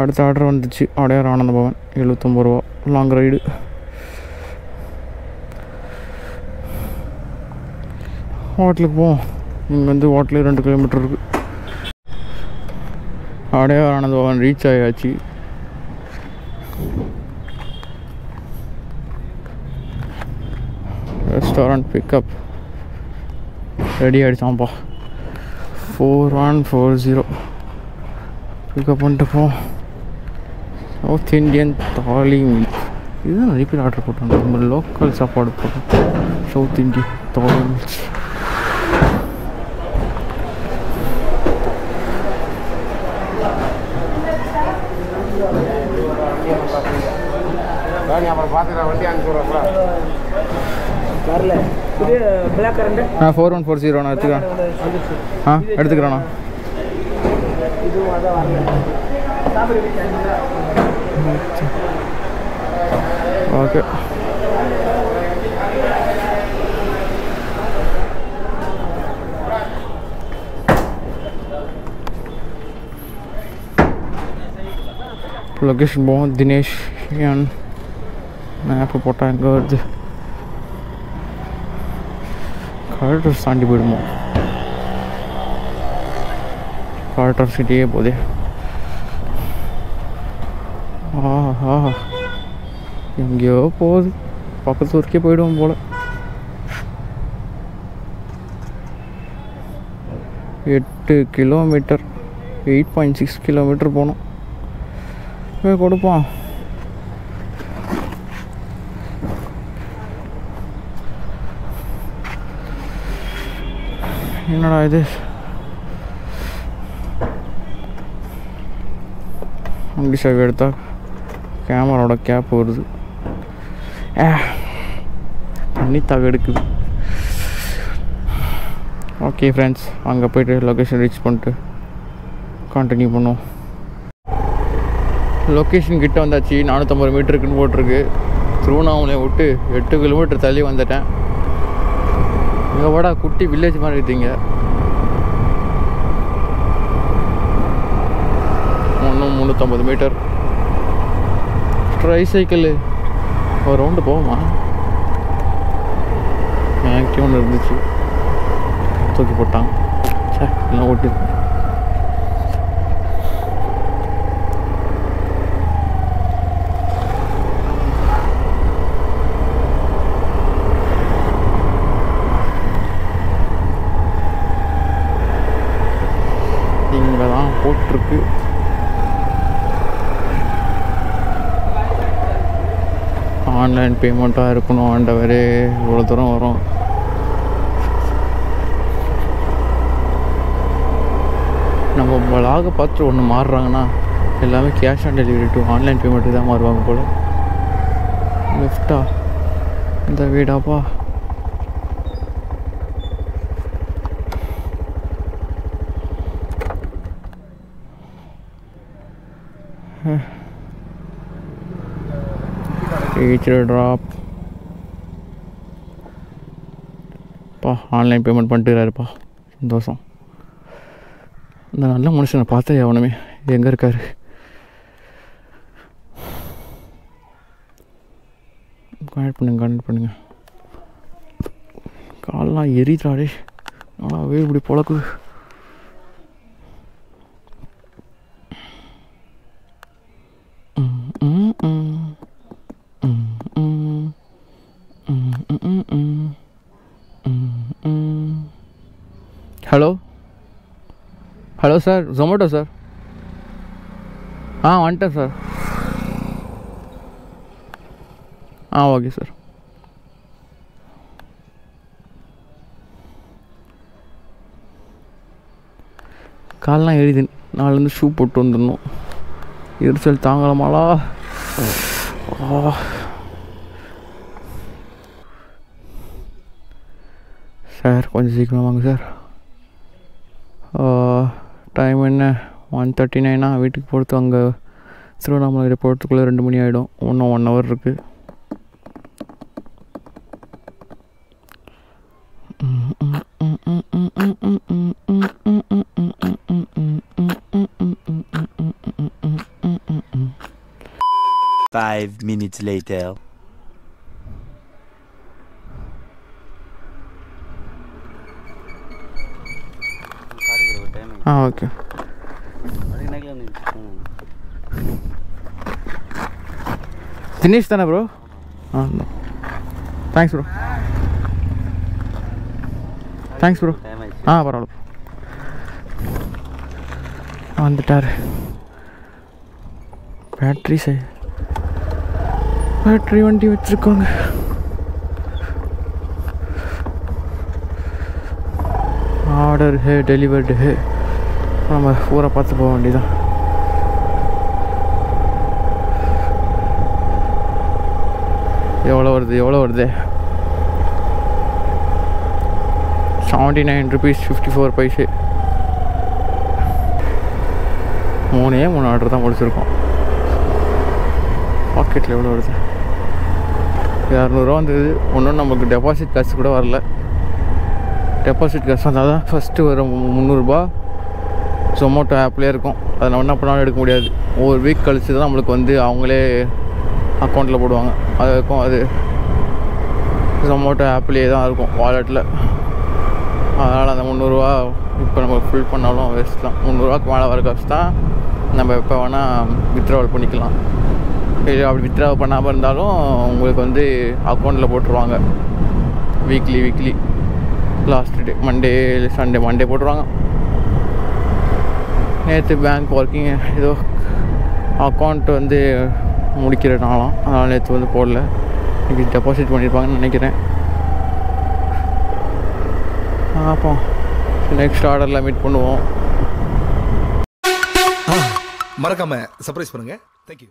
அடுத்த ஆர்டர் வந்துச்சு. அடையார் ஆனந்த பவன் 79 ரூபா. Long ride. ஹோட்டலுக்கு போவோம். இங்கேருந்து ஹோட்டலு 2 கிலோமீட்டர் இருக்குது. அடையார் ஆனந்த பவன் ரீச் ஆயாச்சு. ரெஸ்டாரண்ட் பிக்கப் ரெடி ஆகிடுச்சாம்ப்பா. 4140 பிக்கப் பண்ணிட்டு போ. South Indian thali meal. இதுதான் நிறைய பேர் ஆர்டர் போட்டாங்க. நம்ம லோக்கல் சாப்பாடு போட்டோம். South Indian thali meals. அப்புறம் பார்த்துக்கலாம். வண்டி அனுப்பிச்சுடுறோம்ல. வரல. இது பிளாக் கரண்ட் 4140 நான் எடுத்துக்கிறேன். எடுத்துக்கிறேண்ணா. இதுவும் அதான் வரல. ஓகே. லொக்கேஷன் போவோம். தினேஷ் மேப்பு போட்டால் எங்கே வருது? கலெக்டர் தாண்டி போயிடுமோ? கலெக்டர் சிட்டியே போதே. ஆஹா, எங்கேயோ போகுது. பக்கத்து ஊருக்கே போயிடுவோம் போல். 8 கிலோமீட்டர் 8.6 கிலோமீட்டர் போனோம். போய் கொடுப்போம். என்னடா இது? வண்டி சாவி எடுத்தா கேமராவோட கேப் வருது. தண்ணி தாக எடுக்குது. ஓகே ஃப்ரெண்ட்ஸ், அங்கே போய்ட்டு லொக்கேஷன் ரீச் பண்ணிட்டு கண்டினியூ பண்ணுவோம். லொக்கேஷன் கிட்ட வந்தாச்சு. 450 மீட்டருக்குன்னு போட்டிருக்கு. திருவண்ணாமலையை விட்டு 8 கிலோமீட்டர் தள்ளி வந்துட்டேன். இங்கே வாடா, குட்டி வில்லேஜ் மாதிரி இருக்குங்க. இன்னும் 350 மீட்டர். ட்ரை சைக்கிள் ஒரு ரவுண்டு போகுமா? எனக்கு ஒன்று இருந்துச்சு, தூக்கி போட்டான். சே, எல்லாம் ஓட்டி இங்கே தான் போட்டிருக்கு. ஆன்லைன் பேமெண்ட்டாக இருக்கணும். ஆண்டவரே, இவ்வளோ தூரம் வரும். நம்ம வளாக பார்த்து ஒன்று மாறுறாங்கன்னா எல்லாமே cash on delivery to online payment தான் மாறுவாங்க போல். லெஃப்டா இந்த வீடாப்பா. ட்ராப் பா. ஆன்லைன் பேமெண்ட் பண்ணிட்டுறாருப்பா. சந்தோஷம். இந்த நல்ல மனுஷனை பார்த்தே எவனுமே. எங்கே இருக்காரு? கனெக்ட் பண்ணுங்க. காலெலாம் எரிதாடே. ஆனால் இப்படி பொழக்குது. Hello sir, Zomato sir. வந்துட்டேன் சார். Okay sir. காலெலாம் எரியுது. நாளைலேருந்து ஷூ போட்டு வந்துடணும். எரிச்சல் தாங்கலாமாலா? சார் கொஞ்சம் சீக்கிரம் வாங்க சார். டைம் என்ன? 1:39. வீட்டுக்கு போகிறது அங்கே திருவண்ணாமலை போகிறதுக்குள்ளே 2 மணி ஆகிடும். இன்னும் 1 ஹவர் இருக்குது. 5 minutes later. ஓகே. தினேஷ் தானே bro? Thanks bro. Thanks bro. பரவாயில்ல வந்துட்டார். பேட்ரி வண்டி வச்சுருக்கோங்க. ஆர்டர் ஹே டெலிவர்டு ஹே. நம்ம ஊரை பார்த்து போக வேண்டியதான். எவ்வளோ வருது 79 rupees 54 paise. 3 ஆர்டர் தான் முடிச்சிருக்கோம். பாக்கெட்டில் எவ்வளோ வருது? 200 வந்தது. ஒன்றும் நமக்கு டெபாசிட் காசு கூட வரல. டெபாசிட் காசு வந்தால் தான் ஃபஸ்ட்டு வரும் 300 ஜொமேட்டோ ஆப்லேயே இருக்கும். அதை நம்ம என்ன பண்ணாலும் எடுக்க முடியாது. ஒரு வீக் கழிச்சு தான் நம்மளுக்கு அவங்களே அக்கௌண்ட்டில் போடுவாங்க. அது இருக்கும். அது ஜொமேட்டோ ஆப்லேயே தான் இருக்கும், வாலெட்டில். அதனால் அந்த 300 இப்போ நம்ம ஃபில் பண்ணாலும் வேஸ்ட் தான். 300 மேலே வர காசு தான் நம்ம எப்போ வேணால் வித்ட்ராவல் பண்ணிக்கலாம். இல்லை அப்படி வித்ட்ராவல் பண்ணாமல் இருந்தாலும் உங்களுக்கு அக்கௌண்ட்டில் போட்டுருவாங்க. வீக்லி லாஸ்ட் டே மண்டே போட்டுருவாங்க. நேற்று பேங்க் ஒர்க்கிங் ஏதோ அக்கௌண்ட் முடிக்கிற நாளாம். அதனால் நேற்று போடல. இன்றைக்கி டெபாசிட் பண்ணியிருப்பாங்கன்னு நினைக்கிறேன். பார்ப்போம். நெக்ஸ்ட் ஆர்டரில் மீட் பண்ணுவோம். மறக்காம சர்ப்ரைஸ் பண்ணுங்க. தேங்க்யூ.